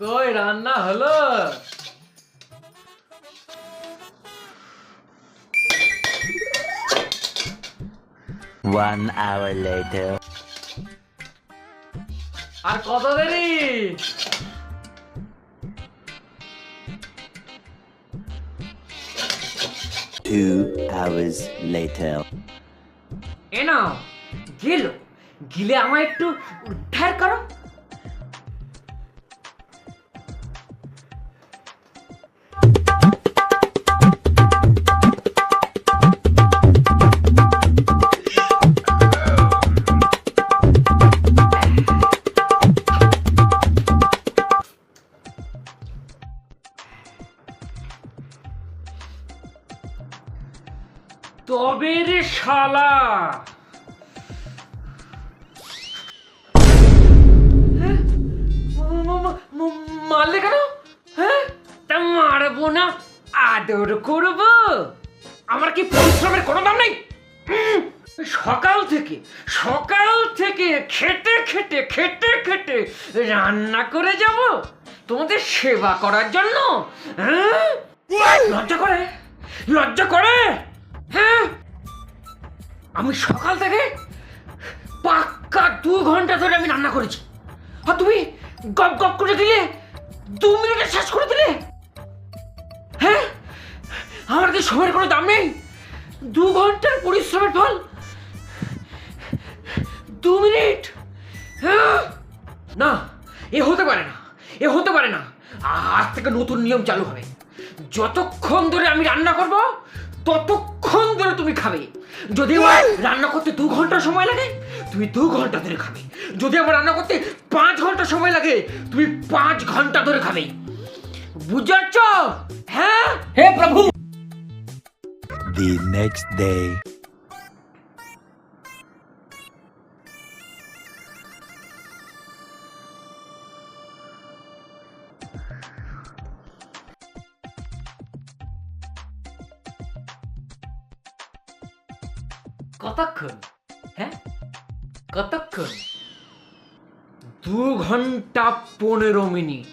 কই রান্না হলো? One hour later. আর কত দেরি? Two hours later. এ নাও গেল, গিলে আমায় একটু উদ্ধার করো। তবে রে শালা, মারলে কেন? হ্যাঁ, তা মারবো না, আদর করবো। আমার কি পরিশ্রমের কোনো দাম নেই? সকাল থেকে খেটে খেটে খেটে খেটে রান্না করে যাব তোমাদের সেবা করার জন্য। হ্যাঁ, লজ্জা করে। হ্যাঁ, আমি সকাল থেকে পাক্কা 2 ঘন্টা ধরে আমি রান্না করেছি, আর তুমি গপ গপ করে দিলে 2 মিনিটে শেষ করে দিলে। হ্যাঁ, আমার কি সময়ের কোনো দাম নেই? 2 ঘন্টার পরিশ্রমের ফল 2 মিনিট? হ্যাঁ, না, এ হতে পারে না। আজ থেকে নতুন নিয়ম চালু হবে। যতক্ষণ ধরে আমি রান্না করব ততক্ষণ ধরে তুমি খাবে। যদি আমার রান্না করতে 2 ঘন্টা সময় লাগে, তুমি 2 ঘন্টা ধরে খাবে। যদি আমার রান্না করতে 5 ঘন্টা সময় লাগে, তুমি 5 ঘন্টা ধরে খাবে। বুঝাচ্ছ? হ্যাঁ, হে প্রভু। The next day. কতক্ষণ? হ্যাঁ, কতক্ষণ? 2 ঘন্টা 15 মিনিট।